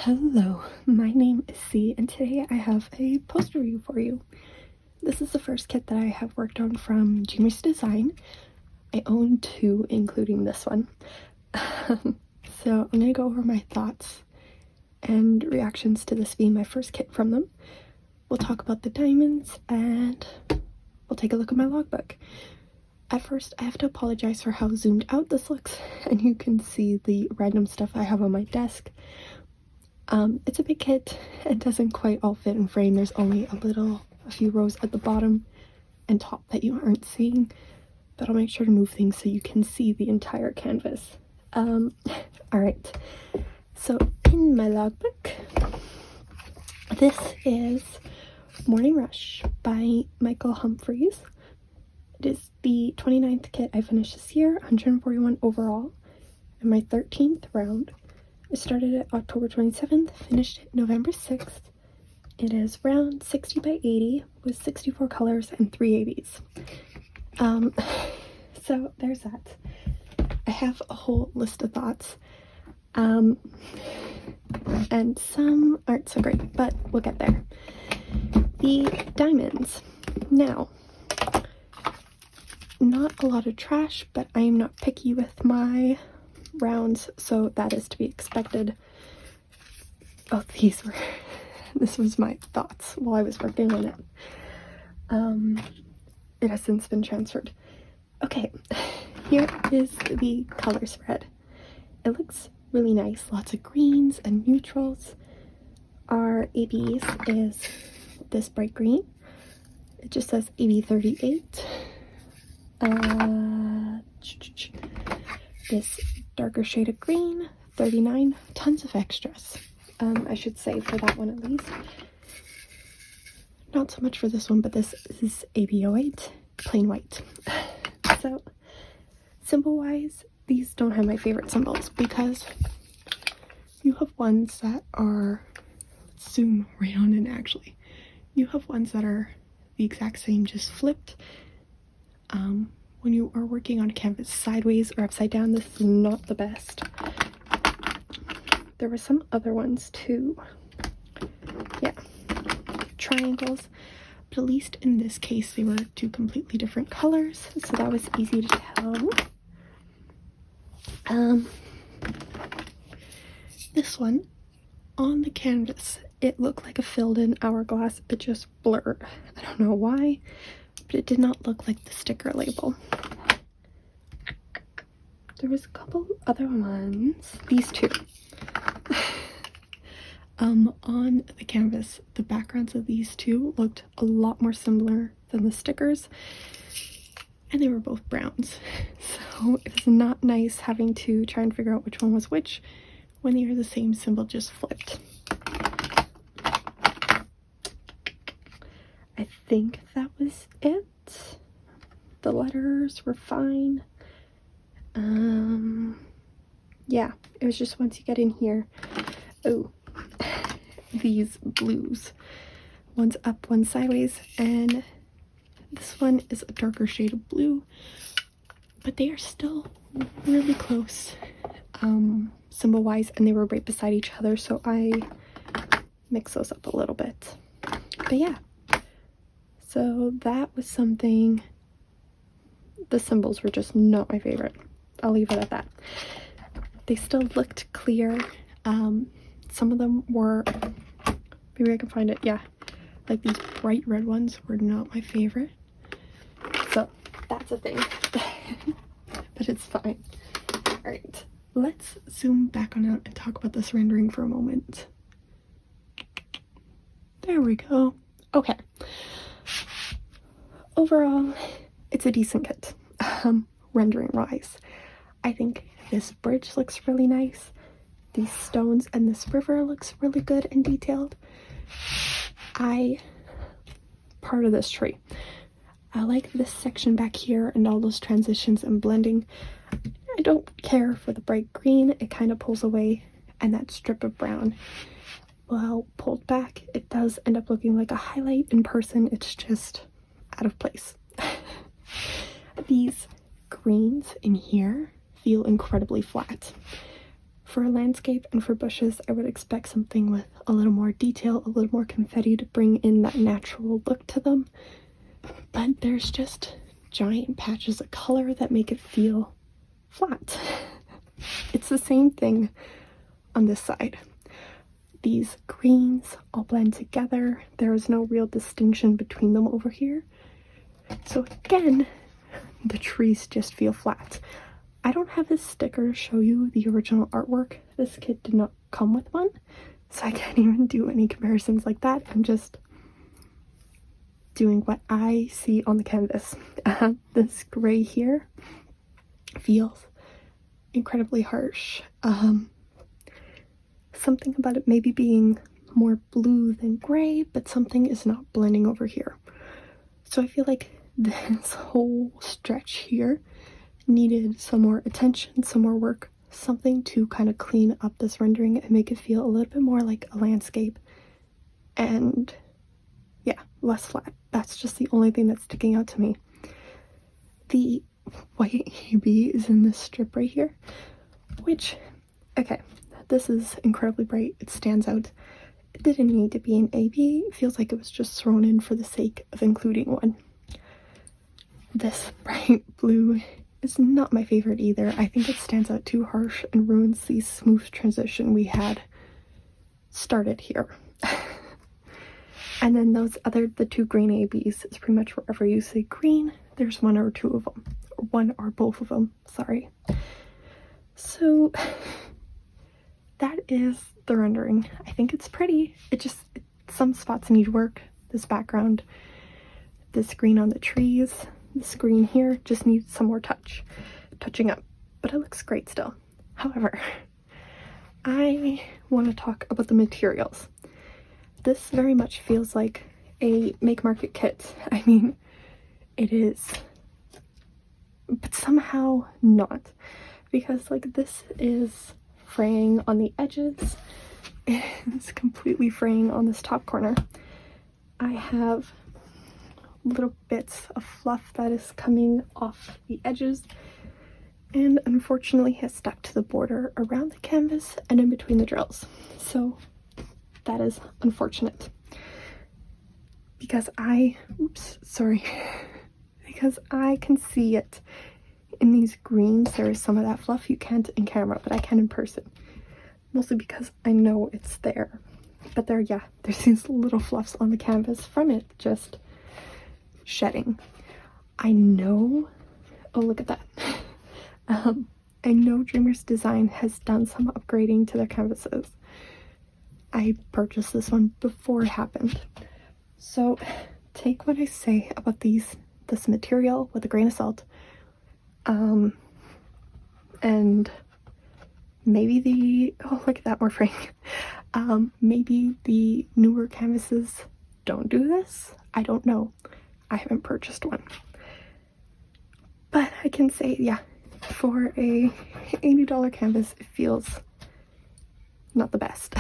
Hello, my name is C, and today I have a poster review for you. This is the first kit that I have worked on from Dreamerdesigns. I own two, including this one. So I'm going to go over my thoughts and reactions to this being my first kit from them. We'll talk about the diamonds, and we'll take a look at my logbook. At first, I have to apologize for how zoomed out this looks, and you can see the random stuff I have on my desk. It's a big kit. It doesn't quite all fit in frame. There's only a few rows at the bottom and top that you aren't seeing, but I'll make sure to move things so you can see the entire canvas. Alright, so in my logbook, this is Morning Rush by Michael Humphreys. It is the 29th kit I finished this year, 141 overall, and my 13th round. I started it October 27th, finished it November 6th. It is round 60 by 80 with 64 colors and 3 ABs. So there's that. I have a whole list of thoughts. And some aren't so great, but we'll get there. The diamonds. Now, not a lot of trash, but I am not picky with my rounds, so that is to be expected. Oh, this was my thoughts while I was working on it. It has since been transferred. Okay, here is the color spread. It looks really nice, lots of greens and neutrals. Our ABs is this bright green. It just says AB 38. This darker shade of green, 39, tons of extras. I should say for that one at least. Not so much for this one, but this is AB 08, plain white. So, symbol-wise, these don't have my favorite symbols because you have ones that are, let's zoom right on in actually. You have ones that are the exact same, just flipped. When you are working on a canvas sideways or upside down, this is not the best. There were some other ones too. Yeah, triangles, but at least in this case they were two completely different colors, so that was easy to tell. This one on the canvas, it looked like a filled in hourglass. It just blurred. I don't know why, but it did not look like the sticker label. There was a couple other ones, these two. On the canvas, the backgrounds of these two looked a lot more similar than the stickers, and they were both browns. So it was not nice having to try and figure out which one was which when they are the same symbol, just flipped. I think that was it. The letters were fine. Yeah, it was just once you get in here. Oh, these blues. One's up, one's sideways, and this one is a darker shade of blue, but they are still really close symbol wise, and they were right beside each other, so I mixed those up a little bit. But yeah, so that was something. The symbols were just not my favorite. I'll leave it at that. They still looked clear. Some of them were, maybe I can find it, yeah, like these bright red ones were not my favorite. So that's a thing. But it's fine. Alright, let's zoom back on out and talk about this rendering for a moment. There we go. Okay. Overall, it's a decent kit, rendering wise. I think this bridge looks really nice. These stones and this river looks really good and detailed. Part of this tree. I like this section back here and all those transitions and blending. I don't care for the bright green. It kind of pulls away, and that strip of brown, well, pulled back, it does end up looking like a highlight. In person, it's just out of place. These greens in here feel incredibly flat. For a landscape and for bushes, I would expect something with a little more detail, a little more confetti to bring in that natural look to them. But there's just giant patches of color that make it feel flat. It's the same thing on this side. These greens all blend together. There is no real distinction between them over here. So again, the trees just feel flat. I don't have a sticker to show you the original artwork. This kit did not come with one, so I can't even do any comparisons like that. I'm just doing what I see on the canvas. This gray here feels incredibly harsh. Something about it maybe being more blue than gray, but something is not blending over here. So I feel like this whole stretch here needed some more attention, some more work, something to kind of clean up this rendering and make it feel a little bit more like a landscape and yeah, less flat. That's just the only thing that's sticking out to me. The white AB is in this strip right here, which, okay, this is incredibly bright. It stands out. It didn't need to be an AB. It feels like it was just thrown in for the sake of including one. This bright blue is not my favorite either. I think it stands out too harsh and ruins the smooth transition we had started here. And then the two green ABs is pretty much wherever you see green, there's one or two of them. Or one or both of them, sorry. So that is the rendering. I think it's pretty. Some spots need work. This background, this green on the trees, this green here just needs some more touching up, but it looks great still. However, I want to talk about the materials. This very much feels like a make market kit. I mean, it is, but somehow not, because like this is fraying on the edges. It's completely fraying on this top corner. I have little bits of fluff that is coming off the edges and unfortunately has stuck to the border around the canvas and in between the drills. So that is unfortunate because because I can see it in these greens. There is some of that fluff you can't in camera, but I can in person, mostly because I know it's there. But there's these little fluffs on the canvas from it just shedding. I know, oh look at that. I know Dreamerdesigns has done some upgrading to their canvases. I purchased this one before it happened. So take what I say about this material with a grain of salt. And maybe oh look at that, more fraying. Maybe the newer canvases don't do this. I don't know. I haven't purchased one. But I can say, yeah, for a $80 canvas, it feels not the best.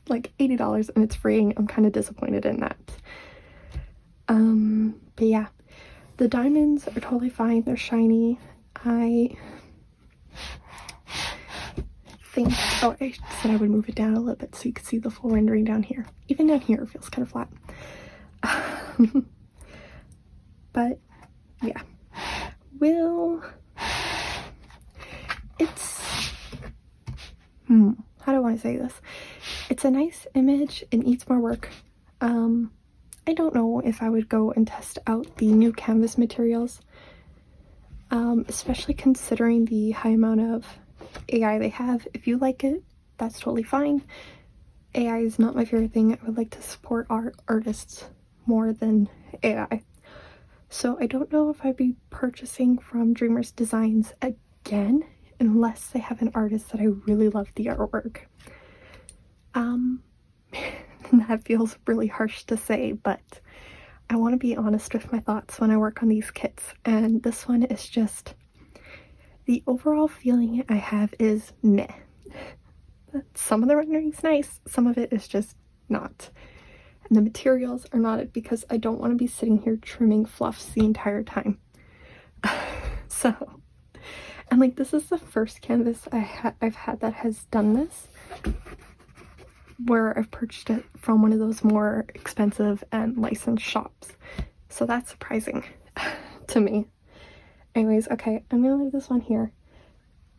Like $80 and it's fraying. I'm kind of disappointed in that. But yeah, the diamonds are totally fine. They're shiny. I think, oh, I said I would move it down a little bit so you could see the full rendering down here. Even down here it feels kind of flat. But yeah, how do I want to say this? It's a nice image. It needs more work. I don't know if I would go and test out the new canvas materials, especially considering the high amount of AI they have. If you like it, that's totally fine. AI is not my favorite thing. I would like to support artists more than AI. So I don't know if I'd be purchasing from Dreamerdesigns again unless they have an artist that I really love the artwork. That feels really harsh to say, but I want to be honest with my thoughts when I work on these kits, and this one is just, the overall feeling I have is meh. Some of the rendering's nice, some of it is just not. And the materials are not it, because I don't want to be sitting here trimming fluffs the entire time. So, And like, this is the first canvas I've had that has done this, where I've purchased it from one of those more expensive and licensed shops. So that's surprising to me. Anyways, okay, I'm gonna leave this one here.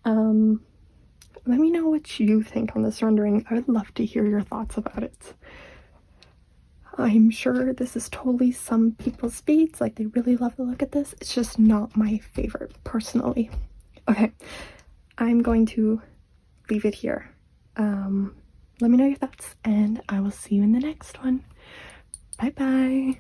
Let me know what you think on this rendering. I would love to hear your thoughts about it. I'm sure this is totally some people's speeds, like they really love the look at this. It's just not my favorite personally. Okay, I'm going to leave it here. Let me know your thoughts, and I will see you in the next one. Bye bye.